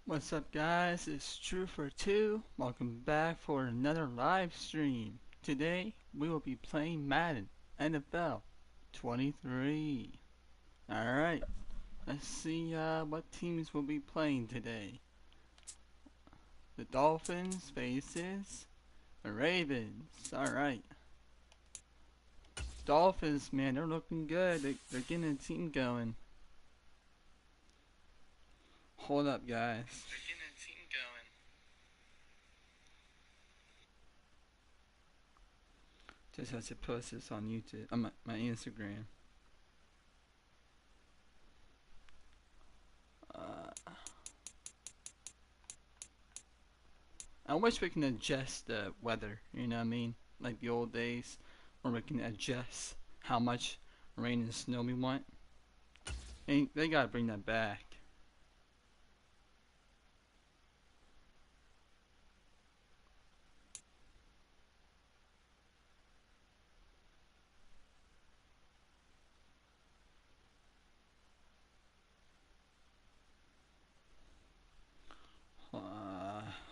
What's up, guys? It's True for 2. Welcome back for another live stream. Today we will be playing Madden NFL 23. Alright, let's see what teams will be playing today. The Dolphins faces the Ravens. Alright. Dolphins, man, they're looking good. They're getting a team going. Hold up, guys. Just have to post this on YouTube, on my Instagram. I wish we can adjust the weather, you know what I mean? Like the old days, where we can adjust how much rain and snow we want. And they gotta bring that back.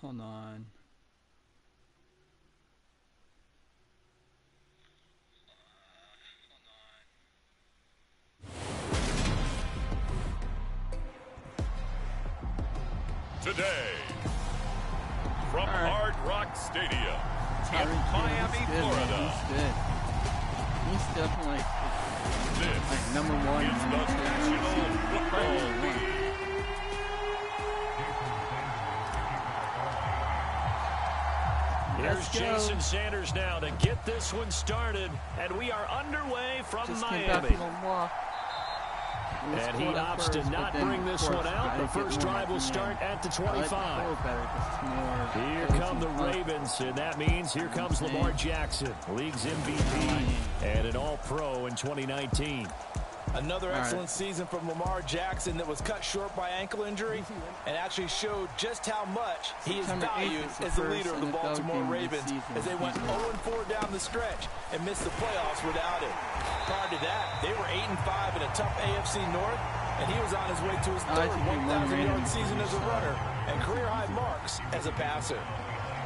Hold on. Today, from Hard Rock Stadium in Miami, Florida. He's definitely like number one. Is the National Football League. Here's Jason Sanders now to get this one started, and we are underway from Miami. And he opts to not bring this one out. The first drive will start at the 25. Here come the Ravens, and that means here comes Lamar Jackson, league's MVP and an All-Pro in 2019. Another excellent season from Lamar Jackson that was cut short by ankle injury and actually showed just how much he is valued as the leader of the Baltimore Ravens as they went 0-4 down the stretch and missed the playoffs without him. Prior to that, they were 8-5 in a tough AFC North, and he was on his way to his third 1,000-yard season as a runner and career-high marks as a passer.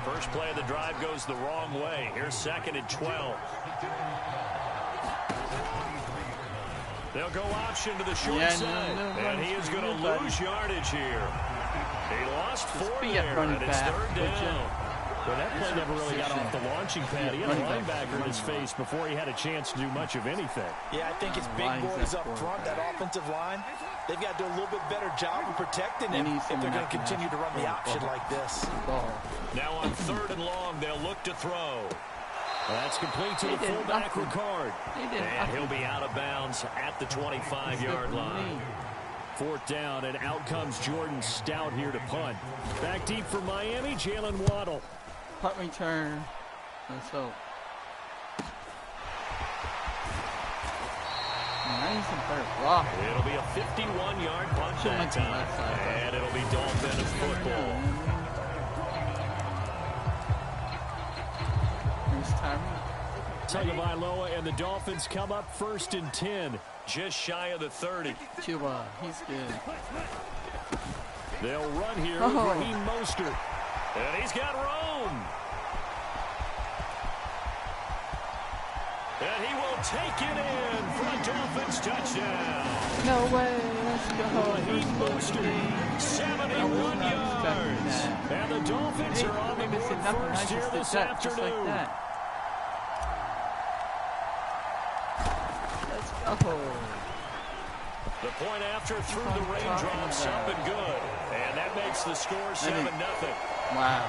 First play of the drive goes the wrong way. Here's 2nd and 12. They'll go option to the short side, and he is going to lose yardage here. He lost 4 there, and it's 3rd down. Well, that play never really got off the launching pad. He had a linebacker in his face before he had a chance to do much of anything. Yeah, I think it's big boys up front, that offensive line. They've got to do a little bit better job of protecting him if they're going to continue to run the option like this. Now on 3rd and long, they'll look to throw. That's complete to the fullback, Ricard. And he'll be out of bounds at the 25-yard line. 4th down, and out comes Jordan Stout here to punt. Back deep for Miami, Jalen Waddle. Punt return. Let's hope. Nice and better block. It'll be a 51-yard punt that time. And it'll be Dolphins football. Tagovailoa and the Dolphins come up 1st and 10, just shy of the 30. Cuba, he's good. They'll run here with Raheem Mostert. And he's got Rome. And he will take it in for a Dolphins touchdown. No way, let's go. Raheem Mostert, 71 yards. And the Dolphins are on the board first here this afternoon. The point after through the raindrops up and good. And that makes the score 7-0. Wow.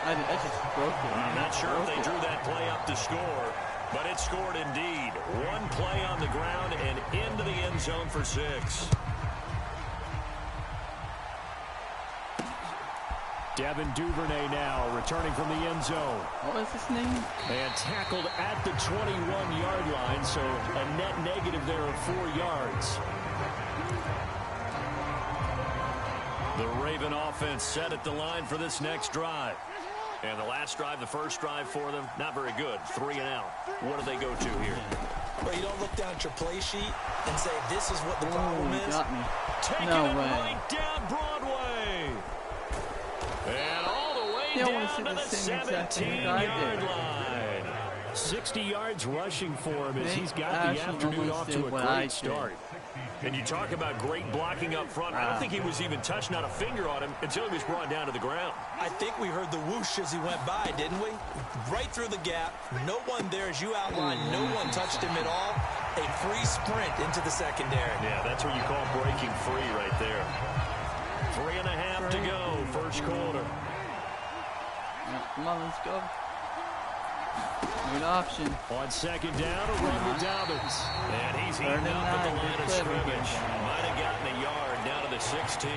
I just broke it. I'm not sure if they drew that play up to score, but it scored indeed. One play on the ground and into the end zone for 6. Devin Duvernay now returning from the end zone. What was his name? And tackled at the 21-yard line, so a net negative there of 4 yards. The Raven offense set at the line for this next drive. And the last drive, the first drive for them, not very good. 3 and out. What do they go to here? Well, you don't look down at your play sheet and say, this is what the problem is. Taking it right down Broadway. down to the 17-yard line. 60 yards rushing for him as he's got the afternoon off to a great start. And you talk about great blocking up front. I don't think he was even touched, not a finger on him, until he was brought down to the ground. I think we heard the whoosh as he went by, didn't we? Right through the gap. No one there, as you outlined. No one touched him at all. A free sprint into the secondary. Yeah, that's what you call breaking free right there. 3.5 to go, first quarter. Come on, let's go. Good option. On second down, a run with Dolphins. And he's eating up at the line of scrimmage. Might have gotten a yard down to the 16.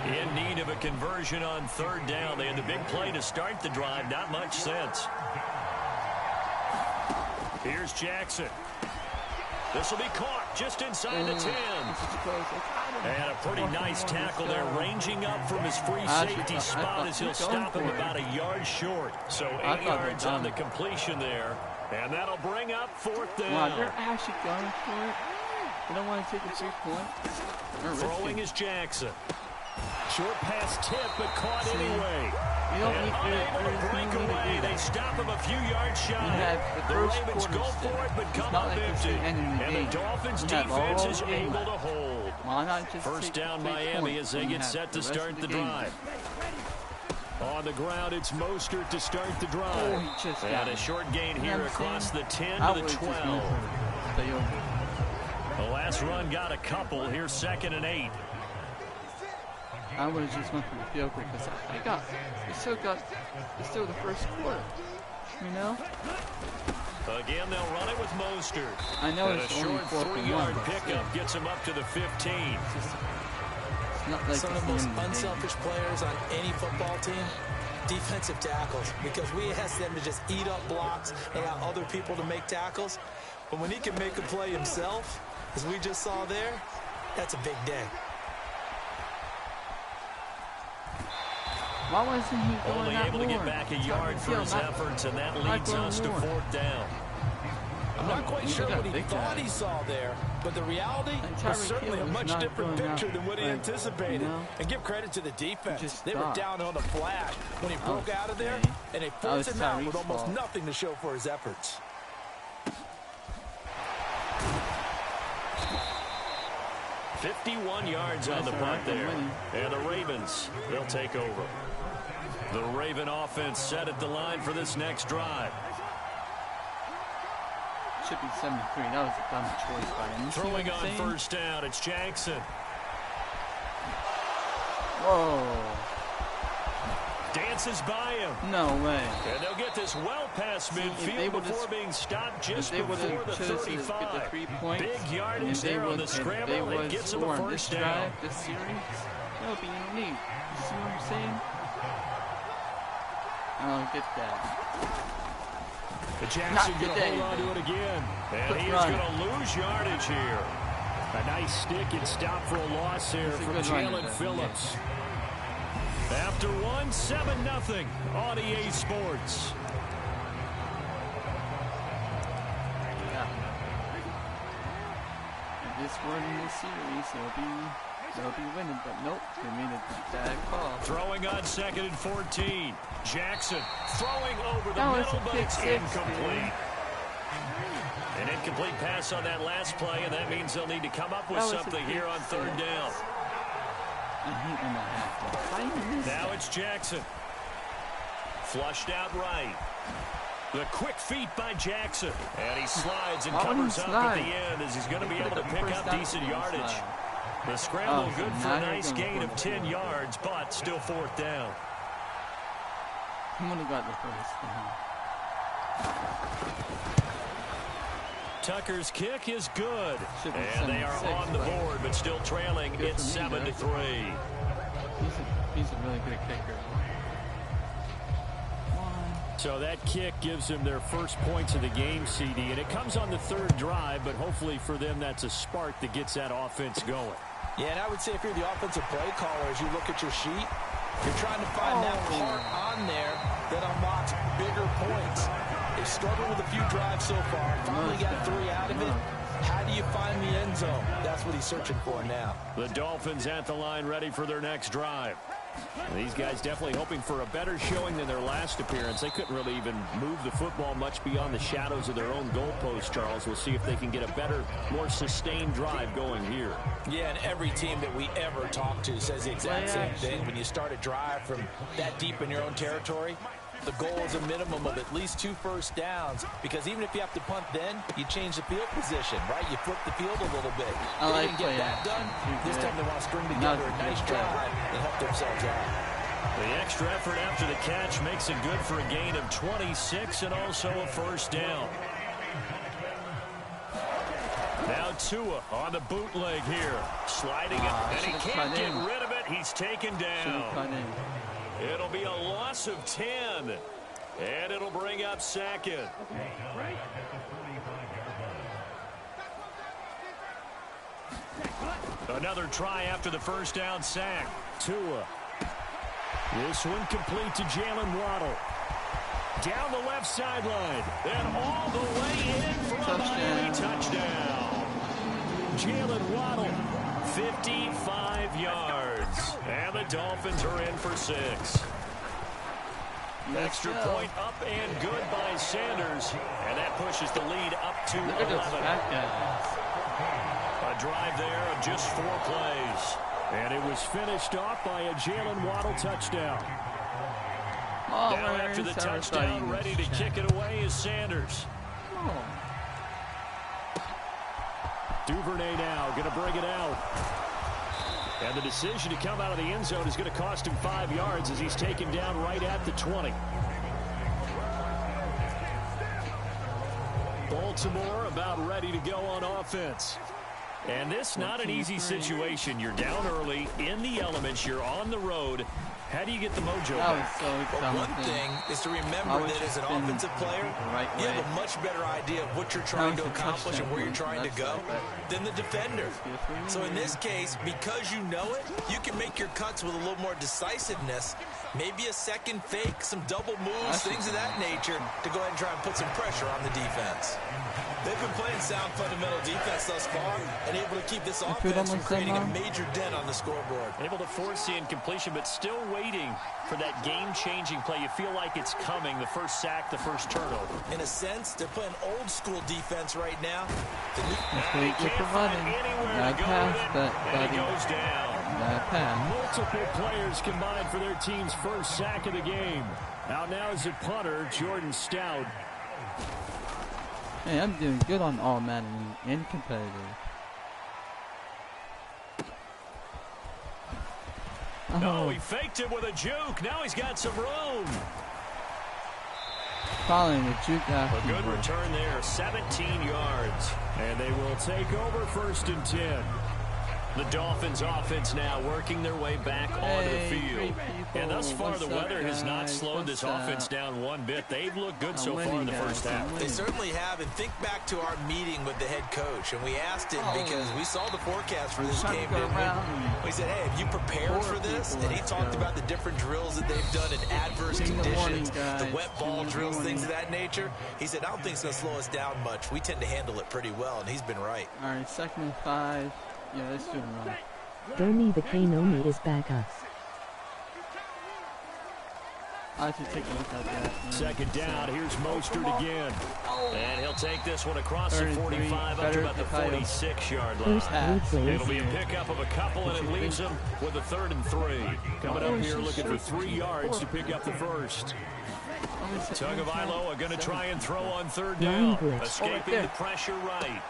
In need of a conversion on third down. They had the big play to start the drive. Not much sense. Here's Jackson. This will be caught just inside the 10. And a pretty nice tackle there, ranging up from his free safety spot as he'll stop him about a yard short. So 8 yards on the completion there. And that'll bring up fourth down. Wow, they're actually going for it. They don't want to take a 3 point. Throwing is Jackson. Short pass tip, but caught anyway. And unable to break away. They stop him a few yards shy. The Ravens go for it, but come up empty. And the Dolphins defense is able to hold. First down Miami as they get set to start the drive. On the ground, it's Mostert to start the drive. And a short gain here across the 10 to the 12. The last run got a couple. Here's 2nd and 8. I would have just went for the field goal because it's still the first quarter, you know? Again, they'll run it with Mostert. I know and it's a short 3-yard pickup gets him up to the 15. It's not like some of the most unselfish players on any football team, defensive tackles, because we ask them to just eat up blocks and allow other people to make tackles. But when he can make a play himself, as we just saw there, that's a big day. Why wasn't he going only able to get back a yard for his efforts, and that leads us to 4th down. I'm not quite sure what he thought he saw there, but the reality was certainly a much different picture than what he anticipated. And give credit to the defense. They were down on the flash when he broke out of there, and they forced him out with almost nothing to show for his efforts. $51 yards on the punt there. And the Ravens, they'll take over. The Raven offense set at the line for this next drive. Should be 73. That was a dumb choice by him. Throwing on first down, it's Jackson. Whoa. Dances by him. No way. And they'll get this well past midfield before being stopped just before the 35. Big yardage there on the scramble. It gets them a first down. This series, that would be unique. You see what I'm saying? I don't get that. But Jackson going to hold on to it again. And he is going to lose yardage here. A nice stick and stop for a loss here from Jalen Phillips. After 7-0 on EA Sports. Yeah. If this were in this series, they'll be winning, but nope, they made a bad call. Throwing on 2nd and 14. Jackson throwing over the middle, but it's incomplete. An incomplete pass on that last play, and that means they'll need to come up with something here on 3rd down. Now it's Jackson. Flushed out right. The quick feet by Jackson. And he slides and covers up at the end as he's going to be able to pick up decent yardage. The scramble good for a nice gain of 10 yards, but still 4th down. He would have got the first. Tucker's kick is good. And they are on the board, but still trailing. It's 7-3. He's a really good kicker. So that kick gives them their first points of the game, CD. And it comes on the 3rd drive, but hopefully for them that's a spark that gets that offense going. Yeah, and I would say if you're the offensive play caller, as you look at your sheet, you're trying to find that part on there that unlocks bigger points. They struggled with a few drives so far. Finally got 3 out of it. How do you find the end zone? That's what he's searching for now. The Dolphins at the line ready for their next drive. These guys definitely hoping for a better showing than their last appearance. They couldn't really even move the football much beyond the shadows of their own goalpost, Charles. We'll see if they can get a better, more sustained drive going here. Yeah, and every team that we ever talk to says the exact same thing. When you start a drive from that deep in your own territory, the goal is a minimum of at least 2 first downs, because even if you have to punt then, you change the field position, right? You flip the field a little bit. They didn't get that done. This time they want to string together a nice drive and help themselves out. The extra effort after the catch makes it good for a gain of 26 and also a first down. Now Tua on the bootleg here. Sliding it, and he can't get rid of it. He's taken down. It'll be a loss of 10, and it'll bring up second. Another try after the first down sack. Tua. This one complete to Jalen Waddle. Down the left sideline, and all the way in for a Miami touchdown. Jalen Waddle. 55 yards. And the Dolphins are in for 6. Extra point up and good by Sanders. And that pushes the lead up to 11. A drive there of just 4 plays. And it was finished off by a Jalen Waddle touchdown. Now after the touchdown, ready to kick it away is Sanders. Duvernay now going to bring it out. And the decision to come out of the end zone is going to cost him 5 yards as he's taken down right at the 20. Baltimore about ready to go on offense. And this not an easy situation. You're down early, in the elements, you're on the road. How do you get the mojo back? Well, one thing is to remember that as an offensive player, you have a much better idea of what you're trying to accomplish and where you're trying to go than the defender. So in this case, because you know it, you can make your cuts with a little more decisiveness. Maybe a second fake, some double moves, things of that nature to go ahead and try and put some pressure on the defense. They've been playing sound fundamental defense thus far and able to keep this offense from creating a major dent on the scoreboard. Able to force the incompletion, but still waiting for that game-changing play. You feel like it's coming, the first sack, the first turnover. In a sense, they're playing old-school defense right now. He can't find anywhere to go with it, and it goes down. Multiple players combined for their team's first sack of the game. Out now is the punter, Jordan Stout. Hey, I'm doing good on all Madden and competitive. No, he faked it with a juke. Now he's got some room. Following the juke after. A good return there, 17 yards. And they will take over 1st and 10. The Dolphins offense now working their way back onto the field. And thus far, the weather has not slowed this offense down one bit. They've looked good so far in the first half. They certainly have. And think back to our meeting with the head coach. And we asked him, because we saw the forecast for this game, didn't we? We said, hey, have you prepared for this? And he talked about the different drills that they've done in adverse conditions, the wet ball drills, things of that nature. He said, I don't think it's going to slow us down much. We tend to handle it pretty well, and he's been right. All right, 2nd and 5. Yeah, let's do it wrong. Domi the Kanomi is back us. I have to take a look at that. Second down, here's Mostert again. And he'll take this one across the 45 up to about the 46-yard line. It'll be a pickup of a couple, and it leaves him with a 3rd and 3. Coming up here looking for 3 yards to pick up the first. Tagovailoa going to try and throw on 3rd down. Escaping the pressure right.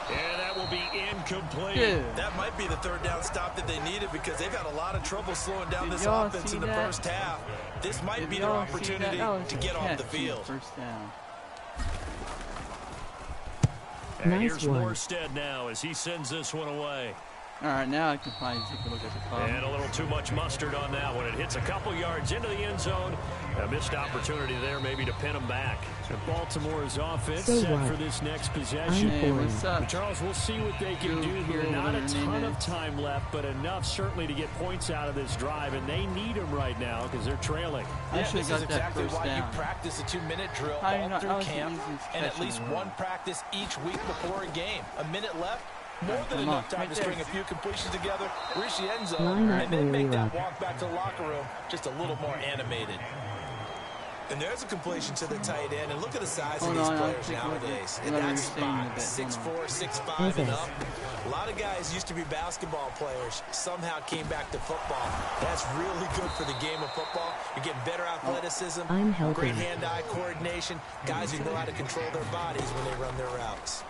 And that will be incomplete. That might be the 3rd down stop that they needed, because they've had a lot of trouble slowing down this offense in the first half. This might be their opportunity to get off the field. First down. And here's Morstead now as he sends this one away. All right, now I can finally take a look at the clock. And a little too much mustard on that one. It hits a couple yards into the end zone. A missed opportunity there maybe to pin them back. So Baltimore's offense set for this next possession. Hey, what's up? Charles, we'll see what they can do here. Not a ton of time left, but enough certainly to get points out of this drive, and they need them right now because they're trailing. Yeah, this is exactly why you practice a 2-minute drill all through camp and at least one practice each week before a game. A minute left, More than enough time to string a few completions together, reach the end zone, and then make that walk back to the locker room just a little more animated. And there's a completion to the tight end, and look at the size of these players nowadays. In that spot, 6'4", 6'5", and up. A lot of guys used to be basketball players, somehow came back to football. That's really good for the game of football. You're getting better athleticism, great hand-eye coordination, guys who know how to control their bodies when they run their routes.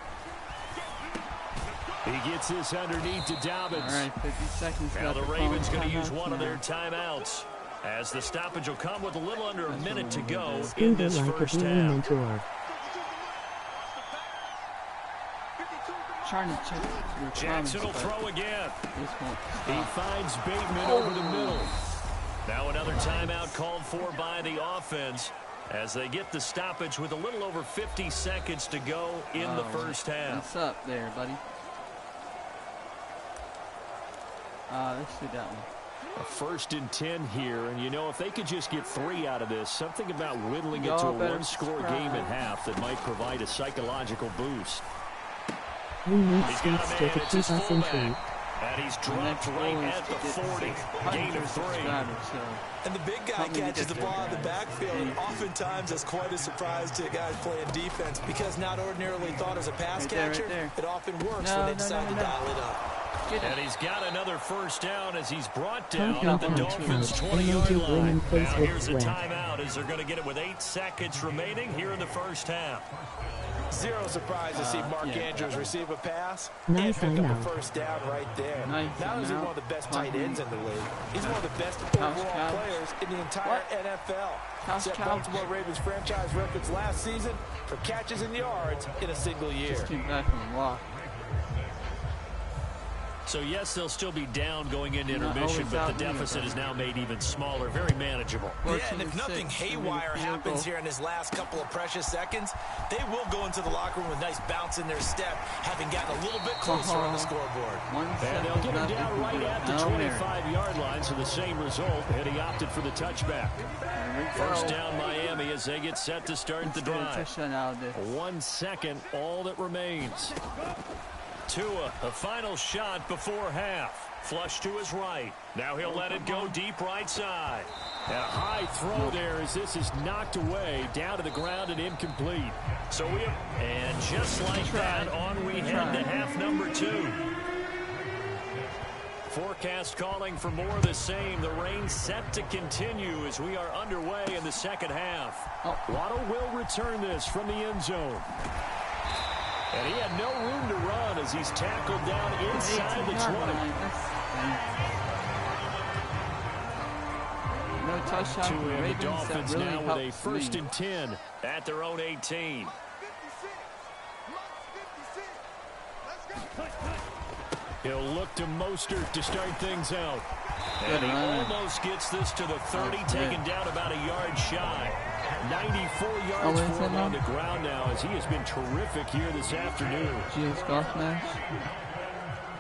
He gets this underneath to Dobbins. All right, 50 seconds. Now the Ravens going to use one of their timeouts, as the stoppage will come with a little under a minute to go in this first half. Jackson will throw again. He finds Bateman over the middle. Now another timeout called for by the offense as they get the stoppage with a little over 50 seconds to go in the first half. What's up there, buddy? Let's do that one. A 1st and 10 here, and you know, if they could just get 3 out of this, something about whittling it to a one-score game at half that might provide a psychological boost. We need Steve to keep us in tune. And he's dropped right at the 40. Gain of 3. And the big guy catches the ball out of the backfield, and oftentimes that's quite a surprise to guys playing defense, because not ordinarily thought as a pass catcher, it often works when they decide to dial it up. And he's got another first down as he's brought down at the Dolphins' 20-yard line. Now here's a timeout as they're going to get it with 8 seconds remaining here in the first half. Zero surprise to see Mark Andrews receive a pass Nice and pick up a first down right there. Not only is he one of the best tight ends in the league, he's one of the best overall players in the entire NFL. Set Baltimore Ravens franchise records last season for catches and yards in a single year. Just came back from the walk. So, yes, they'll still be down going into intermission, but the deficit is now made even smaller, very manageable. Yeah, and if nothing haywire happens here in his last couple of precious seconds, they will go into the locker room with a nice bounce in their step, having gotten a little bit closer on the scoreboard. And they'll get him down right at the 25-yard line, so the same result, and he opted for the touchback. First down Miami as they get set to start the drive. 1 second, all that remains. Tua, a final shot before half. Flush to his right. Now he'll let it go deep right side. And a high throw there as this is knocked away, down to the ground and incomplete. So and just like that, on we head to half number 2. Forecast calling for more of the same. The rain set to continue as we are underway in the second half. Waddle will return this from the end zone. And he had no room to run as he's tackled down inside the 20. No touchdown for the Ravens. The Dolphins really now with a 1st and 10 at their own 18. He'll look to Mostert to start things out. And he almost gets this to the 30, taken down about a yard shy. 94 yards for him on the ground now as he has been terrific here this afternoon. Gio's golf match.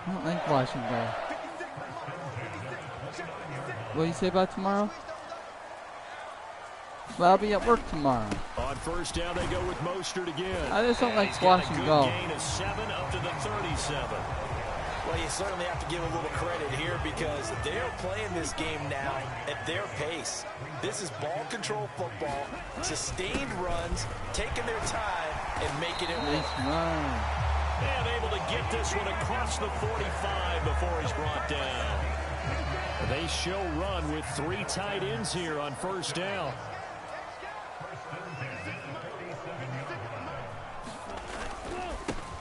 I don't like watching golf. What do you say about tomorrow? Well, I'll be at work tomorrow. On first down, they go with Mostert again. I just don't like watching golf. Gain of 7 up to the 37. Well, you certainly have to give a little credit here because they're playing this game now at their pace. This is ball control football, sustained runs, taking their time, and making it work. And able to get this one across the 45 before he's brought down. They show run with 3 tight ends here on first down.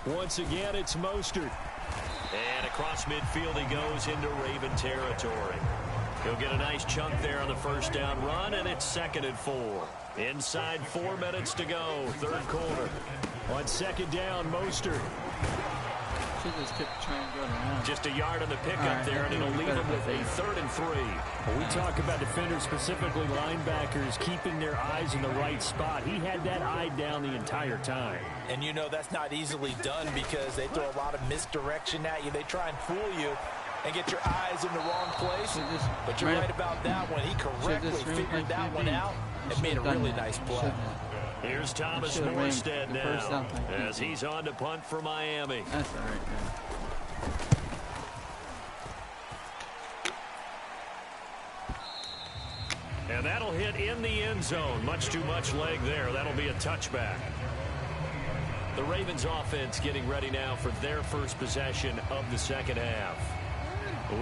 Once again, it's Mostert. And across midfield he goes into Raven territory. He'll get a nice chunk there on the first down run, and it's 2nd and 4. Inside 4 minutes to go, 3rd quarter. On 2nd down, Mostert. Just kept trying to go around. Just a yard on the pickup there, and it'll leave him with a 3rd and 3. When we talk about defenders, specifically linebackers, keeping their eyes in the right spot, he had that eye down the entire time. And you know that's not easily done because they throw a lot of misdirection at you. They try and fool you and get your eyes in the wrong place. But you're right about that one. He correctly figured that one out and made a really nice play. Here's Thomas Morstead now as he's on to punt for Miami. That's all right, man. And that'll hit in the end zone. Much too much leg there. That'll be a touchback. The Ravens offense getting ready now for their first possession of the second half.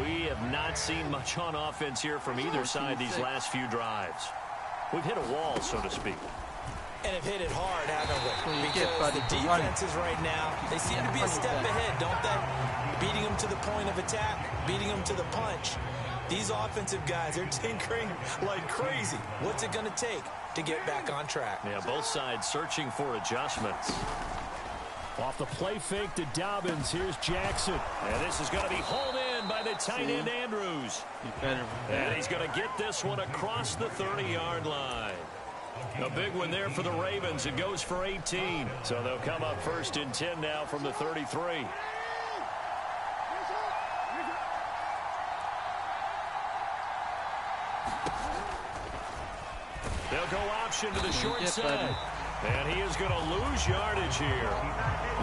We have not seen much on offense here from either side these last few drives. We've hit a wall, so to speak. And have hit it hard, haven't we? Because the defenses right now, they seem to be a step ahead, don't they? Beating them to the point of attack, beating them to the punch. These offensive guys, they're tinkering like crazy. What's it going to take to get back on track? Yeah, both sides searching for adjustments. Off the play fake to Dobbins. Here's Jackson. And this is going to be hauled in by the tight end, Andrews. And he's going to get this one across the 30-yard line. A big one there for the Ravens. It goes for 18. So they'll come up first and 10 now from the 33. They'll go option to the short side. And he is going to lose yardage here.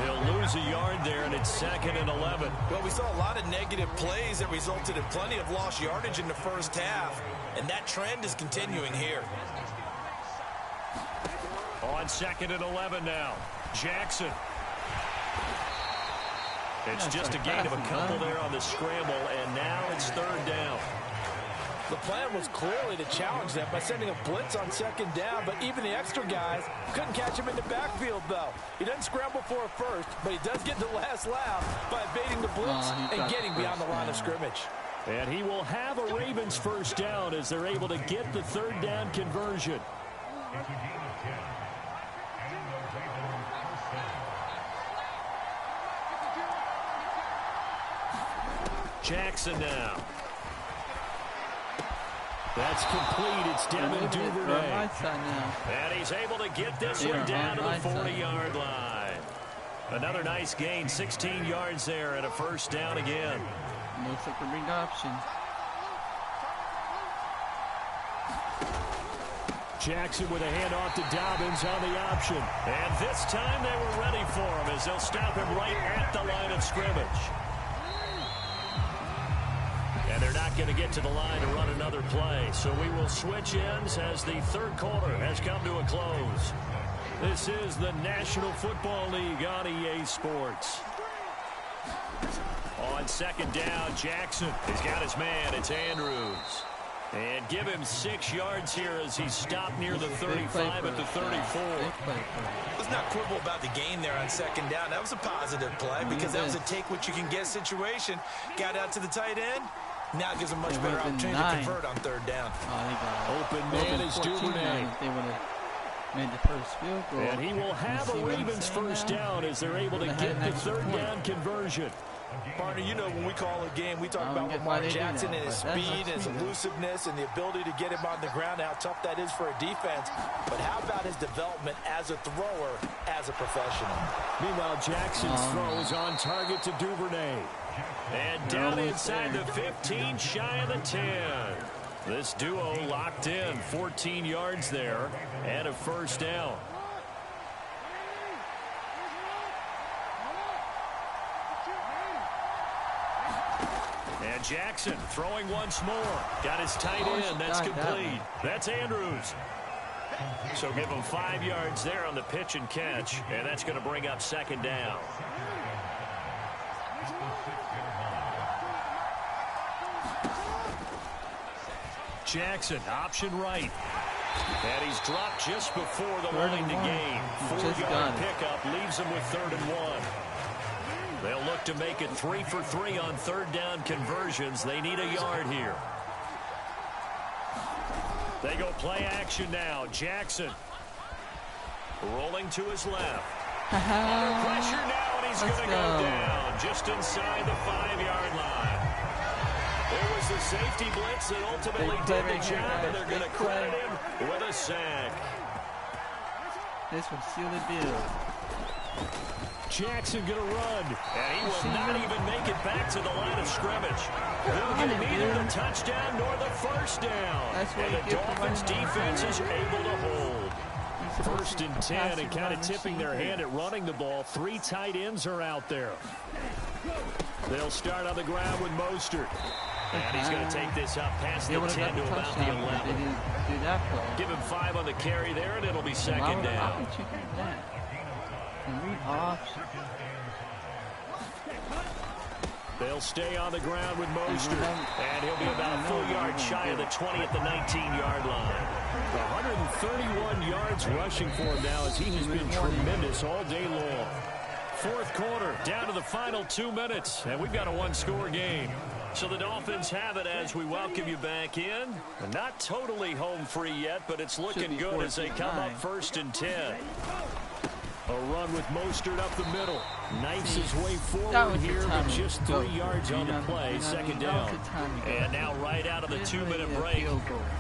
He'll lose a yard there, and it's 2nd and 11. Well, we saw a lot of negative plays that resulted in plenty of lost yardage in the first half, and that trend is continuing here. On 2nd and 11 now. Jackson. It's just a gain of a couple there on the scramble, and now it's 3rd down. The plan was clearly to challenge them by sending a blitz on 2nd down, but even the extra guys couldn't catch him in the backfield, though. He doesn't scramble for a first, but he does get the last laugh by evading the blitz and getting beyond the line of scrimmage. And he will have a Ravens first down as they're able to get the 3rd down conversion. Jackson now. That's complete. It's Devin Duvernay. And he's able to get this one down to the 40-yard line. Another nice gain. 16 yards there and a first down again. Looks like a big option. Jackson with a handoff to Dobbins on the option. And this time they were ready for him as they'll stop him right at the line of scrimmage. And they're not going to get to the line to run another play. So we will switch ends as the 3rd quarter has come to a close. This is the National Football League on EA Sports. On 2nd down, Jackson. He's got his man. It's Andrews. And give him 6 yards here as he's stopped near the 35 at the 34. Let's not quibble about the gain there on 2nd down. That was a positive play because that was a take-what-you-can-get situation. Got out to the tight end. Now it gives him much better opportunity to convert on 3rd down. Open man is Duvernay. They would have made the first field goal. And he will have a Ravens first down as they're able to get the 3rd down conversion. Partner, you know when we call a game, we talk about Lamar Jackson and his speed and his elusiveness and the ability to get him on the ground, how tough that is for a defense. But how about his development as a thrower, as a professional? Meanwhile, Jackson's throw is on target to Duvernay. And down inside the 15, shy of the 10. This duo locked in, 14 yards there, and a first down. And Jackson throwing once more. Got his tight end. That's complete. That's Andrews. So give him 5 yards there on the pitch and catch, and that's going to bring up 2nd down. Jackson, option right. And he's dropped just before the line to gain. 4-yard pickup leaves him with 3rd and 1. They'll look to make it 3 for 3 on 3rd down conversions. They need a yard here. They go play action now. Jackson rolling to his left. Under pressure now, and he's going to go down just inside the 5-yard line. There was the safety blitz that ultimately did the job, and they're going to credit him with a sack. This will seal the deal. Jackson going to run, and he will not even make it back to the line of scrimmage. They'll get neither the touchdown nor the first down. And the Dolphins defense is able to hold. 1st and 10, and kind of tipping their hand at running the ball. 3 tight ends are out there. They'll start on the ground with Mostert. And he's going to take this up past the 10 to about the 11. They didn't do that play. Give him 5 on the carry there, and it'll be second down. They'll stay on the ground with Mostert, and he'll be about a full yard shy of the 20 at the 19-yard line. 131 yards rushing for him now as he has been tremendous all day long. Fourth quarter, down to the final 2 minutes, and we've got a one-score game. So the Dolphins have it as we welcome you back in. Not totally home free yet, but it's looking good as they come up 1st and 10. A run with Mostert up the middle. Knifes his way forward here, but just 3 yards on the play. Second down. And now right out of the 2-minute break,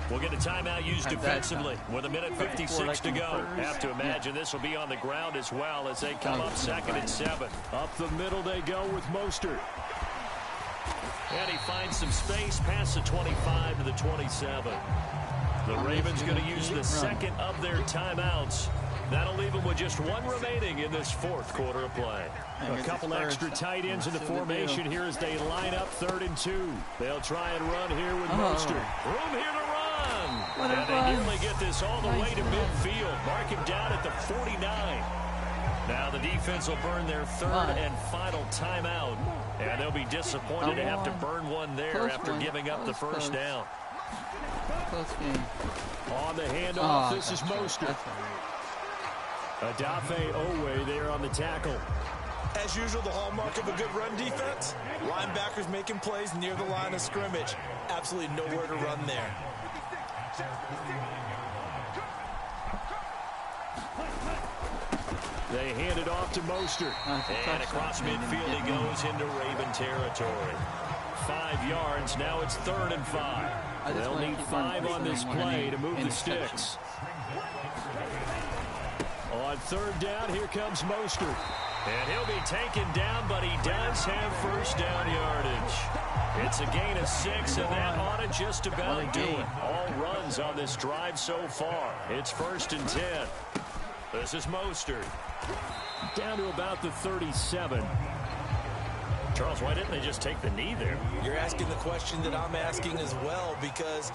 we'll get a timeout used defensively with 1:56 to go. Have to imagine this will be on the ground as well as they come up 2nd and 7. Up the middle they go with Mostert. And he finds some space past the 25 to the 27. The Ravens going to use the second of their timeouts. That'll leave them with just 1 remaining in this fourth quarter of play. A couple extra tight ends in the formation here as they line up 3rd and 2. They'll try and run here with Mostert. Room here to run. And they nearly get this all the way to midfield. Mark him down at the 49. Now the defense will burn their 3rd and final timeout. And they'll be disappointed to have to burn one there after giving up the first down. On the handoff, this is Mostert. Adafe Owe there on the tackle. As usual, the hallmark of a good run defense. Linebackers making plays near the line of scrimmage. Absolutely nowhere to run there. They hand it off to Mostert. And across midfield he goes into Raven territory. 5 yards. Now it's 3rd and 5. They'll need 5 on this play to move the sticks. On 3rd down, here comes Mostert. And he'll be taken down, but he does have first down yardage. It's a gain of 6, and that ought to just about do it. All runs on this drive so far. It's 1st and 10. This is Mostert. Down to about the 37. Charles, why didn't they just take the knee there? You're asking the question that I'm asking as well, because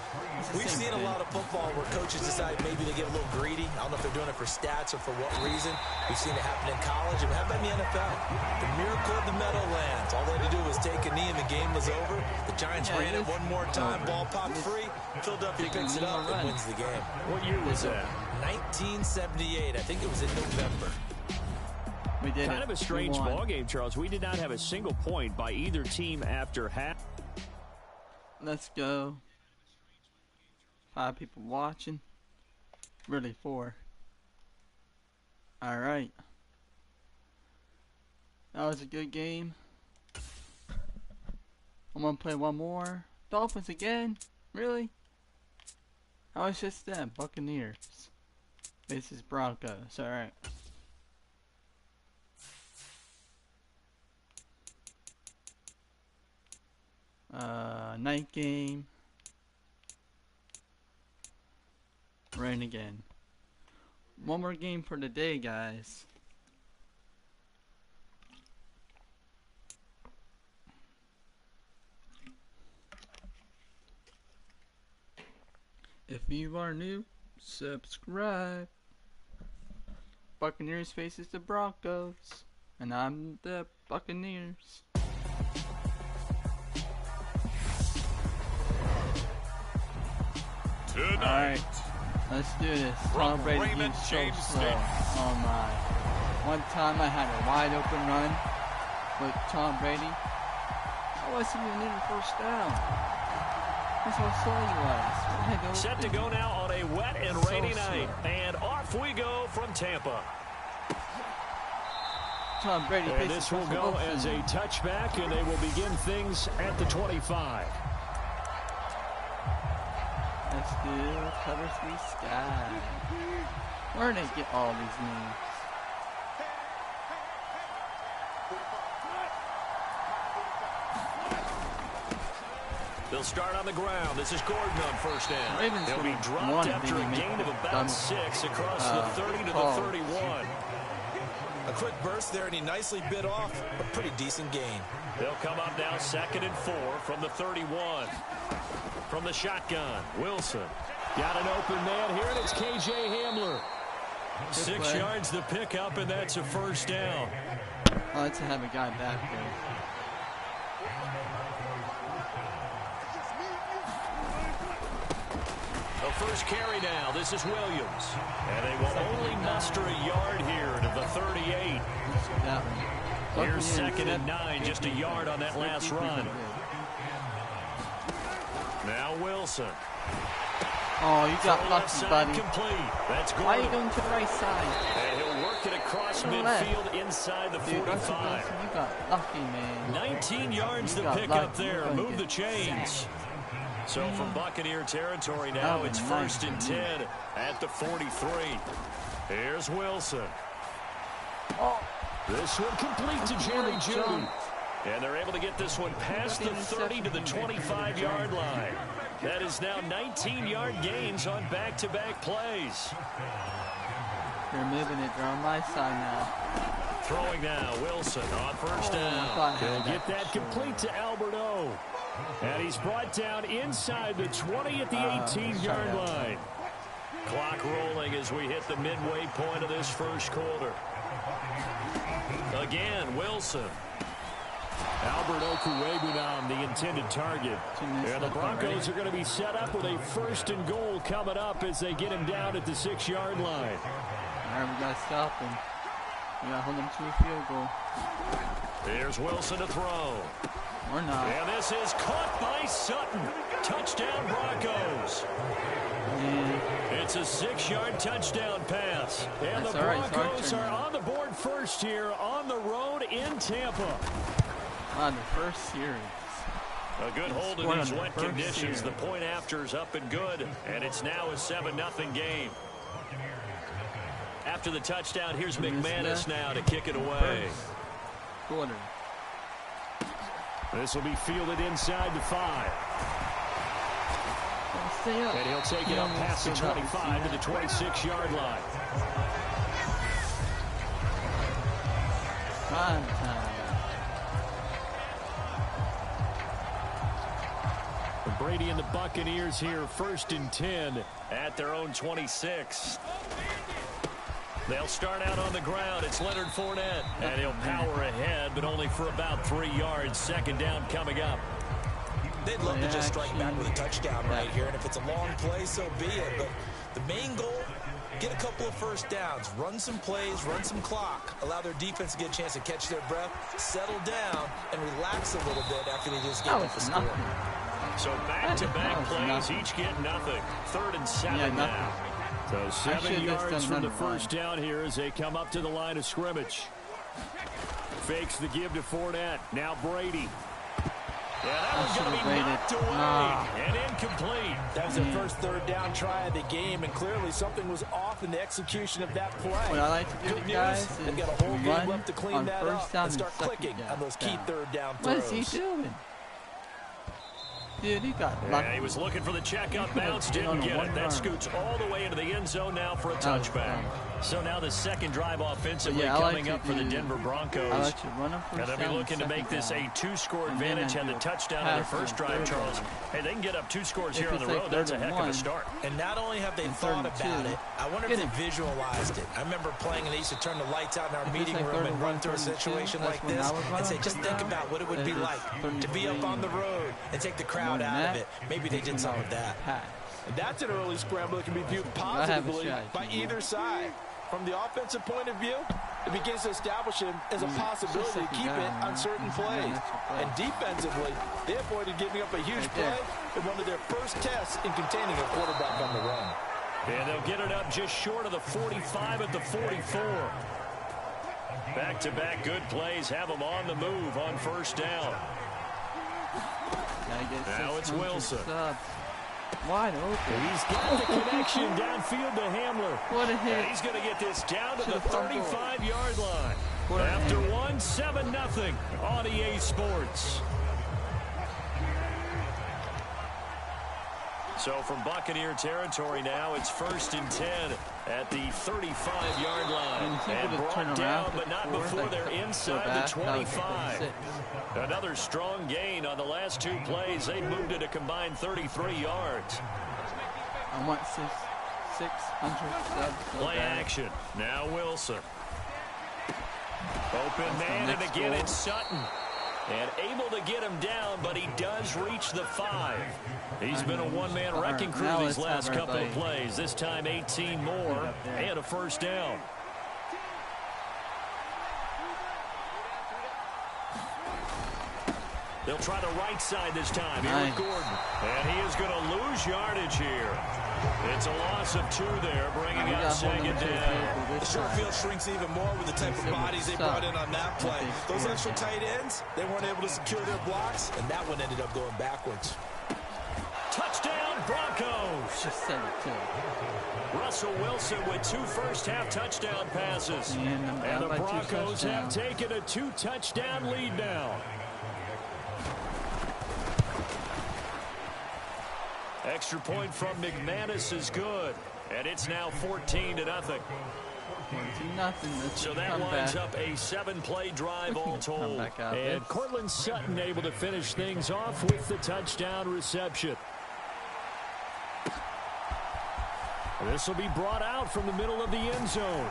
we've seen a lot of football where coaches decide maybe they get a little greedy. I don't know if they're doing it for stats or for what reason. We've seen it happen in college. And how about in the NFL? The miracle of the Meadowlands. All they had to do was take a knee and the game was over. The Giants ran it one more time. Ball popped free. Philadelphia picks it up and wins the game. What year was that? 1978. I think it was in November. Kind of a strange ball game, Charles. We did not have a single point by either team after half. Let's go. 5 people watching. Really 4. All right. That was a good game. I'm going to play one more. Dolphins again? Really? How was just them? Buccaneers. This is Broncos. All right. Night game. Rain again. One more game for the day, guys. If you are new, subscribe. Buccaneers faces the Broncos, and I'm the Buccaneers. Tonight. Alright, let's do this. Tom Brady is so slow. Oh my. One time I had a wide open run with Tom Brady. I wasn't even in the first down. That's how slow he was. Set to go now on a wet and rainy night. And off we go from Tampa. Tom Brady and this will go as a touchback, and they will begin things at the 25. Let's do cover 3 sky. Where did they get all these names? They'll start on the ground. This is Gordon on first down. Ravens They'll be dropped after a gain of about 6 across the 30 to the 31. A quick burst there, and he nicely bit off a pretty decent gain. They'll come up now 2nd and 4 from the 31. From the shotgun, Wilson. Got an open man here, and it's K.J. Hamler. 6 yards the pickup, and that's a first down. Oh, that's to have a guy back there. The first carry now. This is Williams. And they will only muster a yard here to the 38. Here's 2nd and 9, just a yard on that last run. Now Wilson. Oh, you got lucky, buddy. Complete. That's Gordon. Why are you going to the right side? And he'll work it across midfield inside the 45. You got lucky, man. 19 yards to pick up there. Move the chains. So from Buccaneer territory now, it's 1st and 10 at the 43. Here's Wilson. Oh. This one complete to Jerry Jeudy. And they're able to get this one past the 30 to the 25-yard line. That is now 19-yard gains on back-to-back plays. They're moving it. They're on my side now. Throwing now, Wilson on first down. He'll get that complete to Albert O. And he's brought down inside the 20 at the 18-yard line. Clock rolling as we hit the midway point of this first quarter. Again, Wilson. Albert Okuwebunam, the intended target. And the Broncos are going to be set up with a 1st and goal coming up as they get him down at the 6-yard line. All right, we got to stop him. We got to hold him to a field goal. Here's Wilson to throw. Or not. And this is caught by Sutton. Touchdown, Broncos. It's a 6-yard touchdown pass. And the Broncos are on the board first here on the road in Tampa. On the first series. A good hold in these wet conditions. The point after is up and good. And it's now a 7-0 game. After the touchdown, here's McManus now to kick it away. Quarter. This will be fielded inside the 5. And he'll take it up past the 25 to the 26-yard line. Prime time. Brady and the Buccaneers here 1st and 10 at their own 26. They'll start out on the ground. It's Leonard Fournette. And he'll power ahead, but only for about 3 yards. 2nd down coming up. They'd love to just strike back with a touchdown right here. And if it's a long play, so be it. But the main goal, get a couple of first downs. Run some plays, run some clock. Allow their defense to get a chance to catch their breath, settle down, and relax a little bit after they just get off the score. So back-to-back plays, each get nothing. 3rd and 7 now. So 7 yards from the first down here as they come up to the line of scrimmage. Fakes the give to Fournette. Now Brady. Yeah, that one's going to be knocked away and incomplete. That was their first 3rd down try of the game, and clearly something was off in the execution of that play. What I like to do, Good guys, news, they've got a whole game left to clean that up and start clicking on those key 3rd down throws. What is he doing? Dude, he got lucky. Yeah, he was looking for the check-up bounce, didn't get it. That scoots all the way into the end zone now for a touchback. So now the second drive offensively coming up for the Denver Broncos. And they'll be looking to make this a 2-score advantage. Had the touchdown on their first drive, Charles. Hey, they can get up 2 scores here on the road. That's a heck of a start. And not only have they thought about it, I wonder if they visualized it. I remember playing and they used to turn the lights out in our meeting room and run through a situation like this and say, just think about what it would be like to be up on the road and take the crowd out of it. Maybe they did some of that. And that's an early scramble that can be viewed positively by either side. From the offensive point of view, it begins to establish him as a possibility to keep it on certain plays. And defensively, they avoided giving up a huge play in one of their first tests in containing a quarterback on the run. And they'll get it up just short of the 45 at the 44. Back-to-back good plays have them on the move on first down. Now it's Wilson. Wide open. He's got the connection downfield to Hamler. What a hit. And he's going to get this down to the 35-yard line. After 7-0 on EA Sports. So from Buccaneer territory now, it's 1st and 10 at the 35-yard line. And brought down, but not before they're inside the 25. Another strong gain on the last 2 plays. They moved it a combined 33 yards. I want 600 subs. Play action. Now Wilson. Open man, and again it's Sutton. And able to get him down, but he does reach the 5. He's been a one-man wrecking crew these last couple of plays. This time 18 more and a first down. They'll try the right side this time. Here with Gordon. And he is going to lose yardage here. It's a loss of 2 there, bringing out 2nd down. The short field shrinks even more with the type of bodies they brought in on that play. Those extra tight ends, they weren't able to secure their blocks, and that one ended up going backwards. Touchdown, Broncos. Just said it too. Russell Wilson with 2 first-half touchdown passes. And the Broncos have taken a 2-touchdown lead now. Extra point from McManus is good. And it's now 14-0. 14-0. So that winds up a 7-play drive all told. And Cortland Sutton able to finish things off with the touchdown reception. This will be brought out from the middle of the end zone.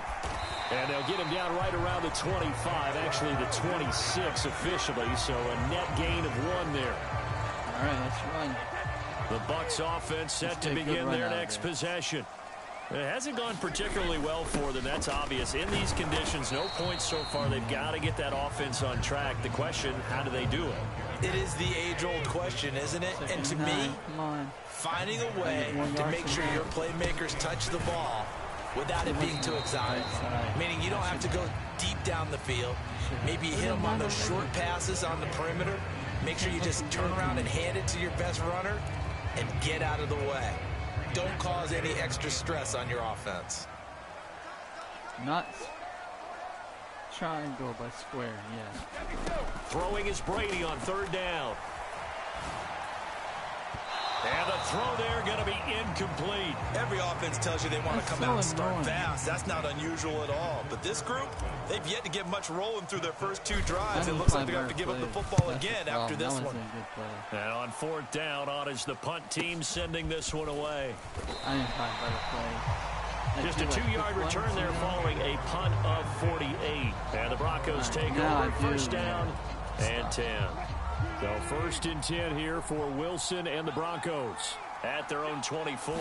And they'll get him down right around the 25, actually the 26 officially. So a net gain of 1 there. All right, let's run. The Bucs offense set to begin their next possession. It hasn't gone particularly well for them. That's obvious. In these conditions, no points so far. They've got to get that offense on track. The question, how do they do it? It is the age-old question, isn't it? And to me, finding a way to make sure your playmakers touch the ball without it being too exotic. Meaning you don't have to go deep down the field. Maybe you hit them on those short passes on the perimeter. Make sure you just turn around and hand it to your best runner and get out of the way. Don't cause any extra stress on your offense. Not triangle, but square, yeah. Throwing is Brady on 3rd down. And the throw there going to be incomplete. Every offense tells you they want to come out and start fast. That's not unusual at all. But this group, they've yet to get much rolling through their first 2 drives. It looks like they're going to have to give up the football again after this one. And on 4th down, on is the punt team sending this one away. I didn't find better play. Just a 2-yard return there following a punt of 48. And the Broncos take over 1st down and 10. So 1st and 10 here for Wilson and the Broncos at their own 24.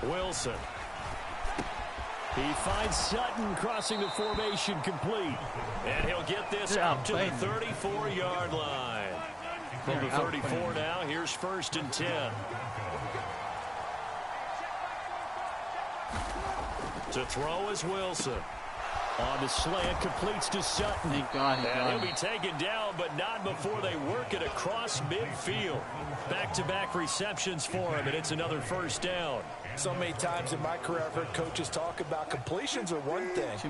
Wilson. He finds Sutton crossing the formation complete. And he'll get this up to the 34-yard line. From the 34 now, here's 1st and 10. To throw is Wilson. On the slant, completes to Sutton. Thank God he got he'll be taken down, but not before they work it across midfield. Back-to-back receptions for him, and it's another 1st down. So many times in my career, I've heard coaches talk about completions are one thing. As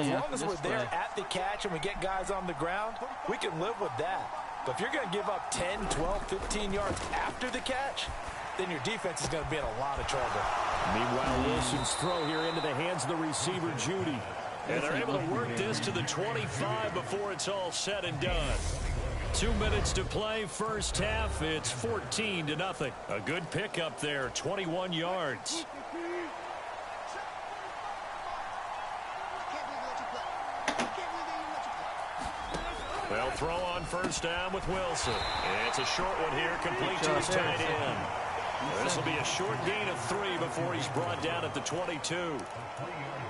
long as we're there at the catch and we get guys on the ground, we can live with that. But if you're going to give up 10, 12, 15 yards after the catch, then your defense is going to be in a lot of trouble. Meanwhile, Wilson's throw here into the hands of the receiver, Judy. And they're able to work this to the 25 before it's all said and done. 2 minutes to play, 1st half. It's 14-0. A good pickup there, 21 yards. They'll throw on 1st down with Wilson. It's a short one here, complete to his tight end. This will be a short gain of 3 before he's brought down at the 22.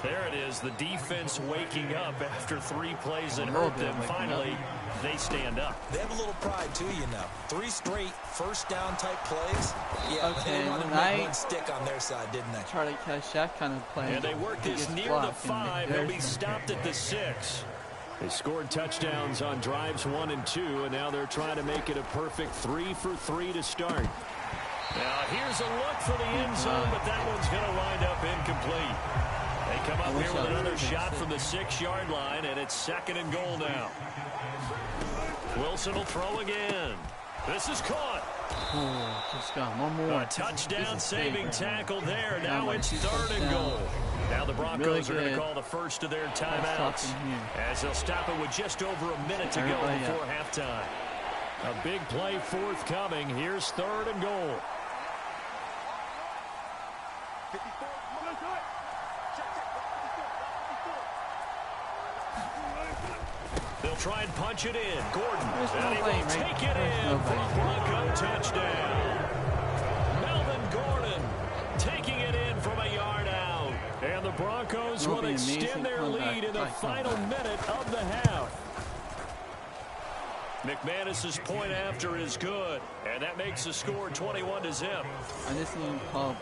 There it is, the defense waking up after 3 plays that hurt them. Finally, they stand up. They have a little pride, too, you know. 3 straight 1st down type plays. Yeah, they wanted to make one stick on their side, didn't they? Try to catch that kind of play. And they work this near the 5. He'll be stopped at the 6. They scored touchdowns on drives 1 and 2, and now they're trying to make it a perfect 3 for 3 to start. Now, here's a look for the end zone, but that one's going to wind up incomplete. They come up here with another shot from the 6-yard line, and it's 2nd and goal now. Wilson will throw again. This is caught. Oh, just got one more. A touchdown saving tackle there. Now it's 3rd and goal. Now the Broncos are going to call the first of their timeouts as they'll stop it with just over a minute to go before halftime. A big play forthcoming. Here's 3rd and goal. They'll try and punch it in. Gordon, and he will take it in for a Bronco touchdown. Melvin Gordon taking it in from a yard out. And the Broncos will extend their lead in the final minute of the half. McManus's point after is good, and that makes the score 21-0. I just need to call.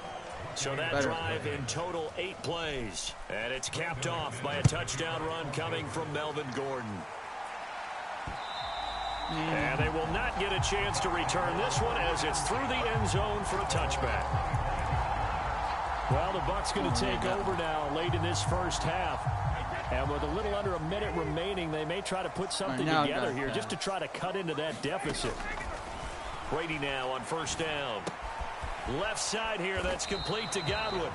So that drive in total 8 plays, and it's capped off by a touchdown run coming from Melvin Gordon. And they will not get a chance to return this one as it's through the end zone for a touchback. Well, the Bucs going to take over now late in this first half. And with a little under a minute remaining, they may try to put something together here just to try to cut into that deficit. Brady now on 1st down. Left side here, that's complete to Godwin.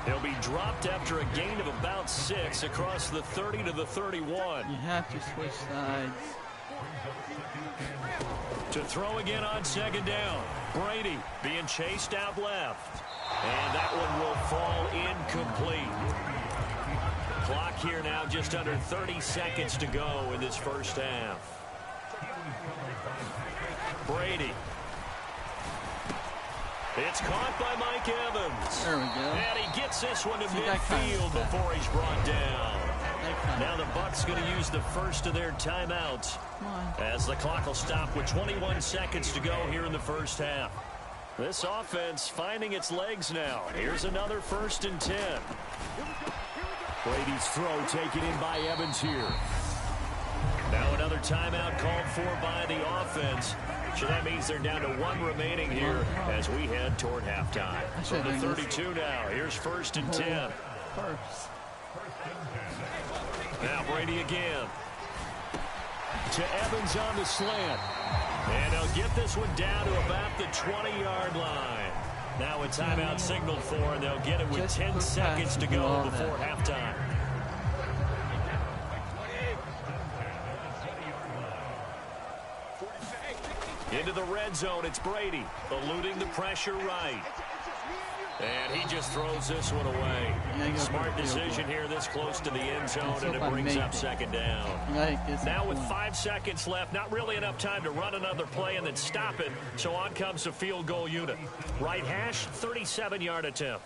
He'll be dropped after a gain of about 6 across the 30 to the 31. You have to switch sides. To throw again on 2nd down. Brady being chased out left. And that one will fall incomplete. Clock here now just under 30 seconds to go in this first half. Brady. It's caught by Mike Evans. There we go. And he gets this one to midfield before he's brought down. Now the Bucs going to use the first of their timeouts as the clock will stop with 21 seconds to go here in the first half. This offense finding its legs now. Here's another 1st and 10. Brady's throw taken in by Evans here. Now another timeout called for by the offense. So that means they're down to 1 remaining here as we head toward halftime. From the 32 now. Here's 1st and 10. Now Brady again. To Evans on the slant. And they'll get this one down to about the 20-yard line. Now a timeout signaled for, and they'll get it with 10 seconds to go before halftime. Into the red zone, it's Brady, eluding the pressure right. And he just throws this one away. Smart decision here this close to the end zone, and it brings up 2nd down. Now with 5 seconds left, not really enough time to run another play and then stop it, so on comes the field goal unit. Right hash, 37-yard attempt.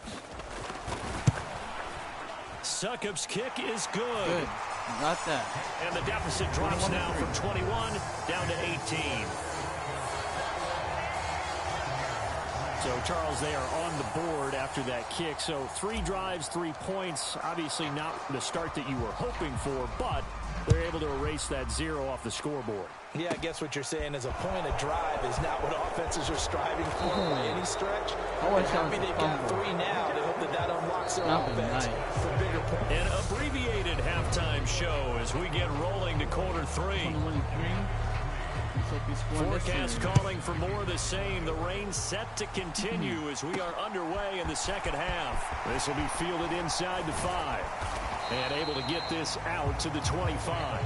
Succop's kick is good. Got that. And the deficit drops now from 21 down to 18. So, Charles, they are on the board after that kick. So 3 drives, 3 points. Obviously not the start that you were hoping for, but they're able to erase that 0 off the scoreboard. Yeah, I guess what you're saying is a point of drive is not what offenses are striving for by any stretch. They're happy they've got 3 now. They hope that unlocks their offense for bigger points. An abbreviated halftime show as we get rolling to quarter 3. Forecast calling for more of the same. The rain set to continue as we are underway in the second half. This will be fielded inside the 5 and able to get this out to the 25.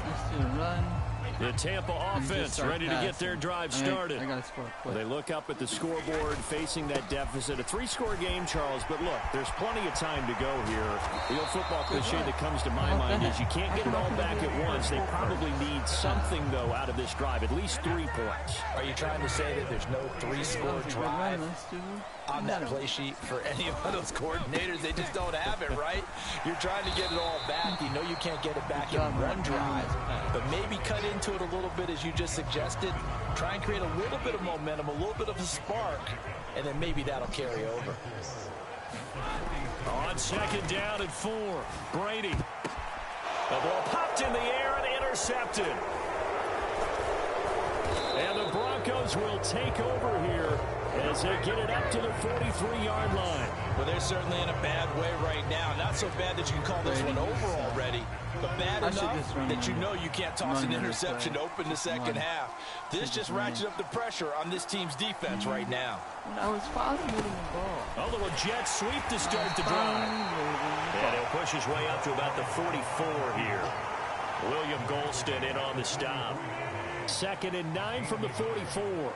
Let's do a run. The Tampa offense ready to get their drive started. I gotta score quick. They look up at the scoreboard facing that deficit. A 3-score game, Charles, but look, there's plenty of time to go here. The old football cliche that comes to my mind is you can't get it all back at once. They probably need something, though, out of this drive, at least 3 points. Are you trying to say that there's no 3-score drive on that play sheet for any of those coordinators? They just don't have it, right? You're trying to get it all back. You know you can't get it back in one drive, but maybe cut into it a little bit as you just suggested. Try and create a little bit of momentum, a little bit of a spark, and then maybe that'll carry over. On 2nd down at 4, Brady. The ball popped in the air and intercepted. And the Broncos Broncos will take over here as they get it up to the 43-yard line. Well, they're certainly in a bad way right now. Not so bad that you can call this one over already, but bad enough that you know you can't toss an interception to open the second half. This just ratchets up the pressure on this team's defense right now. I was following the ball. A little jet sweep to start the drive. And he'll push his way up to about the 44 here. William Golston in on the stop. 2nd and 9 from the 44.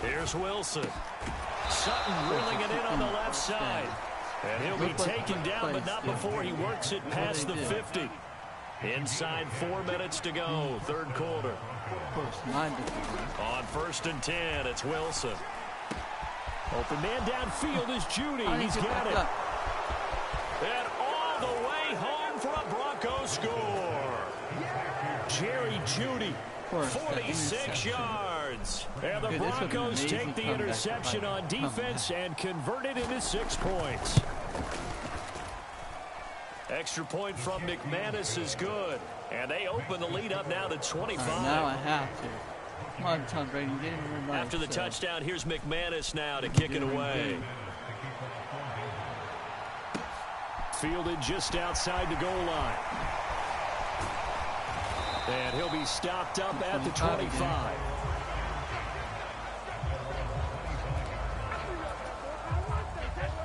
Here's Wilson. Sutton reeling it in on the left side. And he'll be taken down, but not before he works it past the 50. Inside 4 minutes to go, third quarter. On 1st and 10, it's Wilson. Open man downfield is Judy. He's got it. And all the way home for a Broncos score. Jerry Judy, 46 yards. And the Broncos take the interception on defense and convert it into 6 points. Extra point from McManus is good. And they open the lead up now to 25. Now I have to. Come on, Tom Brady. Get him in life, After the touchdown, here's McManus now to kick it away. Fielded just outside the goal line. And he'll be stopped up at the 25.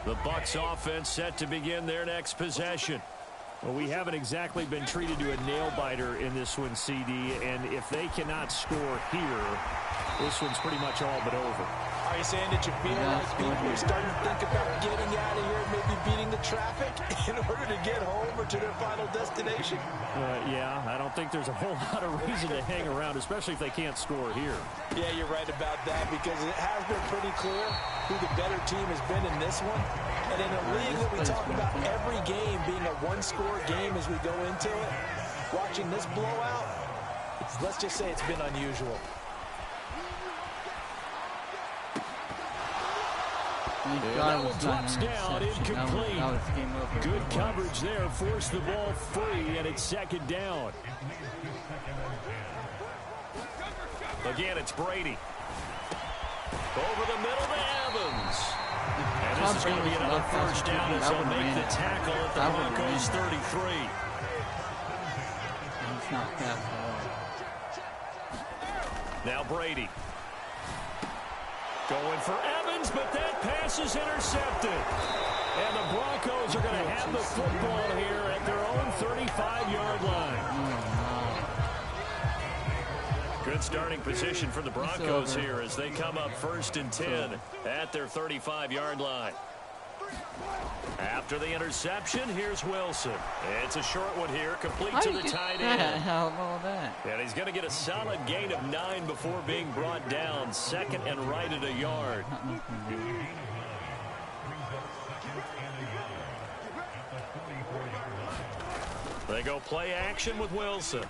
The Bucs offense set to begin their next possession. Well, we haven't exactly been treated to a nail-biter in this one, CD, and if they cannot score here, this one's pretty much all but over. Are you saying that you feel like people are starting to think about getting out of here, maybe beating the traffic in order to get home or to their final destination? Yeah, I don't think there's a whole lot of reason to hang around, especially if they can't score here. Yeah, you're right about that, because it has been pretty clear who the better team has been in this one. And in a league that we talk about every game being a one-score game as we go into it, watching this blowout, let's just say it's been unusual. That one touchdown incomplete. Good coverage there, forced the ball free, and it's 2nd down. Again, it's Brady. Over the middle to Evans. And this is going to be another first down as they'll make the tackle at the Broncos 33. It's not fast at all. Now Brady. Going for Evans, but that pass is intercepted. And the Broncos are going to have the football here at their own 35-yard line. Good starting position for the Broncos here as they come up 1st and 10 at their 35-yard line. After the interception, here's Wilson. It's a short one here, complete to the tight end. How about that? And he's going to get a solid gain of 9 before being brought down. 2nd and right at a yard. They go play action with Wilson.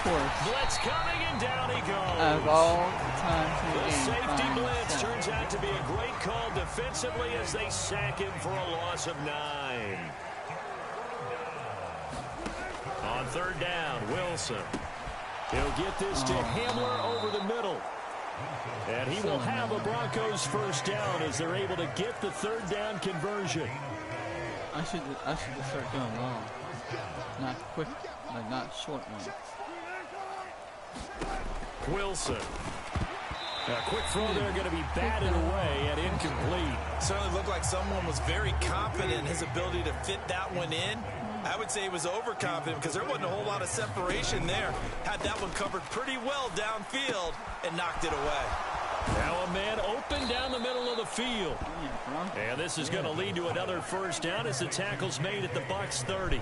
Blitz coming, and down he goes. Of all the times in the game, safety blitz turns out to be a great call defensively as they sack him for a loss of 9. On 3rd down, Wilson. He'll get this to Hamler over the middle. And he will have a Broncos first down as they're able to get the 3rd down conversion. I should just start going long. Not quick, like not short ones. Wilson. A quick throw there going to be batted away and incomplete. Certainly looked like someone was very confident in his ability to fit that one in. I would say he was overconfident because there wasn't a whole lot of separation there. Had that one covered pretty well downfield and knocked it away. Now a man open down the middle of the field. And this is going to lead to another first down as the tackle's made at the Bucs 30.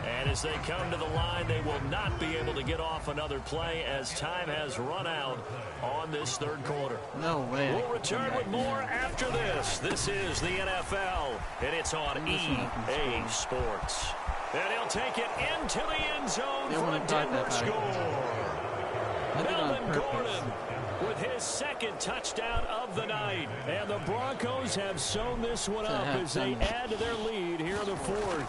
And as they come to the line, they will not be able to get off another play as time has run out on this 3rd quarter. No way. We'll return with more after this. This is the NFL, and it's on EA Sports. And he'll take it into the end zone for a Denver score. Melvin Gordon with his 2nd touchdown of the night. And the Broncos have sewn this one up as they add to their lead here in the 4th.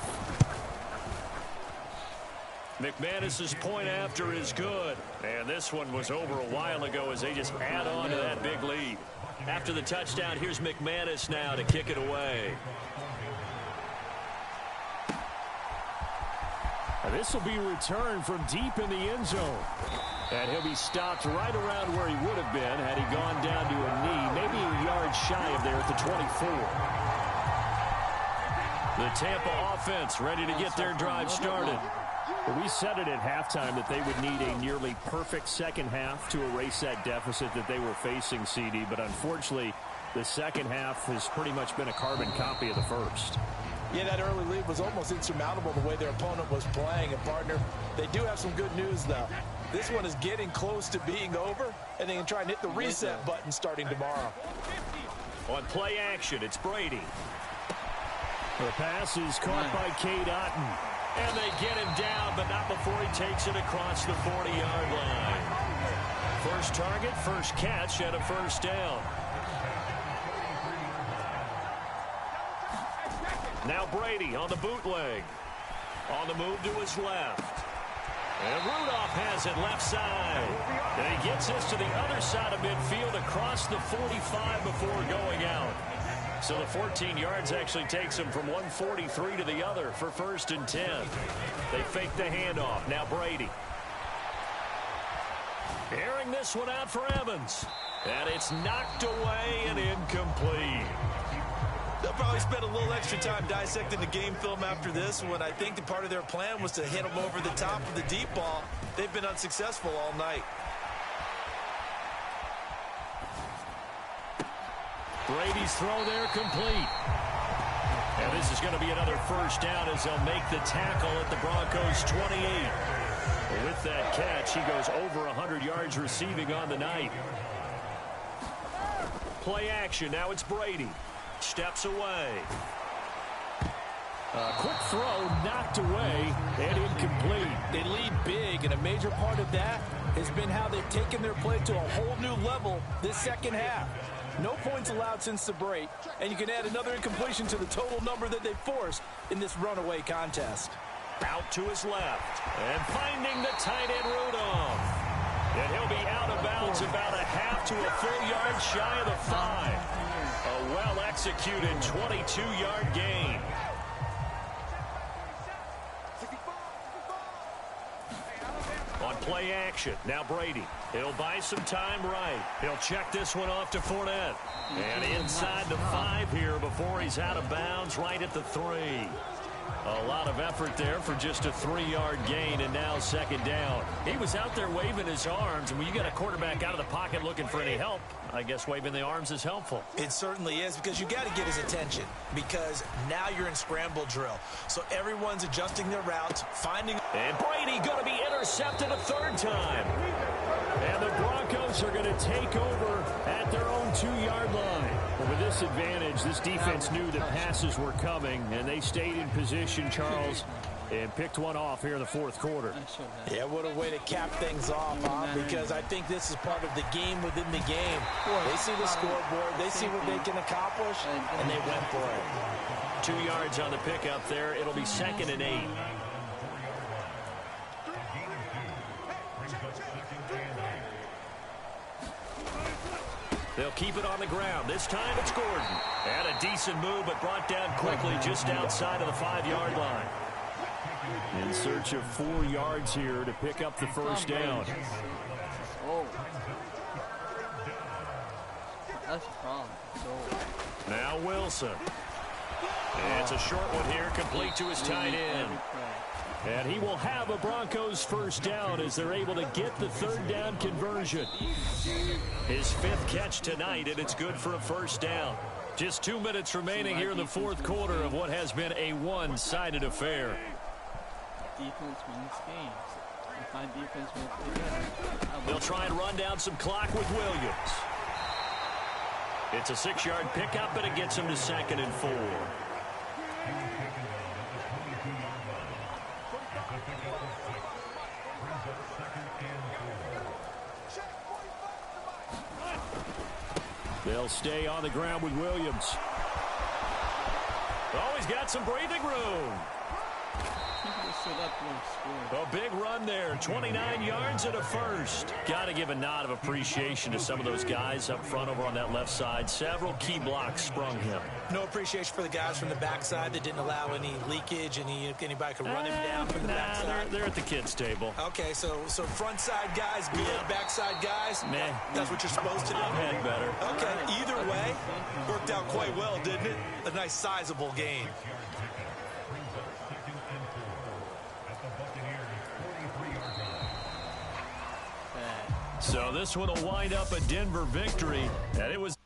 McManus's point after is good. And this one was over a while ago as they just add on to that big lead. After the touchdown, here's McManus now to kick it away. This will be returned from deep in the end zone. And he'll be stopped right around where he would have been had he gone down to a knee, maybe a yard shy of there at the 24. The Tampa offense ready to get their drive started. Well, we said it at halftime that they would need a nearly perfect second half to erase that deficit that they were facing, CD. But unfortunately, the second half has pretty much been a carbon copy of the first. Yeah, that early lead was almost insurmountable the way their opponent was playing. And, partner, they do have some good news, though. This one is getting close to being over, and they can try and hit the reset button starting tomorrow. On play action, it's Brady. The pass is caught by Cade Otton. And they get him down, but not before he takes it across the 40-yard line. First target, first catch, and a first down. Now Brady on the bootleg. On the move to his left. And Rudolph has it left side. And he gets this to the other side of midfield across the 45 before going out. So the 14 yards actually takes him from 143 to the other for 1st and 10. They fake the handoff. Now Brady. Airing this one out for Evans. And it's knocked away and incomplete. They'll probably spend a little extra time dissecting the game film after this one. I think the part of their plan was to hit them over the top of the deep ball. They've been unsuccessful all night. Brady's throw there complete. And this is going to be another first down as they'll make the tackle at the Broncos' 28. With that catch, he goes over 100 yards receiving on the night. Play action. Now it's Brady. Steps away. A quick throw knocked away and incomplete. They lead big, and a major part of that has been how they've taken their play to a whole new level this second half. No points allowed since the break, and you can add another incompletion to the total number that they've forced in this runaway contest. Out to his left, and finding the tight end Rudolph. And he'll be out of bounds about a half to a full yard shy of the 5. A well-executed 22-yard gain. On play action, now Brady. He'll buy some time right. He'll check this one off to Fournette. And inside the 5 here before he's out of bounds right at the 3. A lot of effort there for just a 3-yard gain, and now second down. He was out there waving his arms, and when you get a quarterback out of the pocket looking for any help, I guess waving the arms is helpful. It certainly is, because you got to get his attention, because now you're in scramble drill. So everyone's adjusting their routes, finding... And Brady going to be intercepted a 3rd time. And the Broncos are going to take over at their own 2-yard line. But with this advantage, this defense knew that passes were coming, and they stayed in position, Charles, and picked one off here in the 4th quarter. Yeah, what a way to cap things off, huh? Because I think this is part of the game within the game. They see the scoreboard, they see what they can accomplish, and they went for it. 2 yards on the pickup there. It'll be 2nd and 8. They'll keep it on the ground. This time it's Gordon. And a decent move, but brought down quickly just outside of the 5-yard line. In search of 4 yards here to pick up the first down. Oh. That's a problem. Now Wilson. And it's a short one here, complete to his tight end. And he will have a Broncos first down as they're able to get the 3rd down conversion. His 5th catch tonight, and it's good for a first down. Just 2 minutes remaining here in the 4th quarter of what has been a one-sided affair. Defense wins games. If my defense will play better, they'll try and run down some clock with Williams. It's a 6-yard pickup, and it gets him to 2nd and 4. They'll stay on the ground with Williams. Oh, he's got some breathing room. A big run there, 29 yards and a first. Got to give a nod of appreciation to some of those guys up front over on that left side. Several key blocks sprung him. No appreciation for the guys from the backside that didn't allow any leakage, anybody could run him down from the backside. They're at the kids' table. Okay, so front side guys good, backside guys, that's what you're supposed to do? Had better. Okay, either way, worked out quite well, didn't it? A nice sizable gain. So this one will wind up a Denver victory, and it was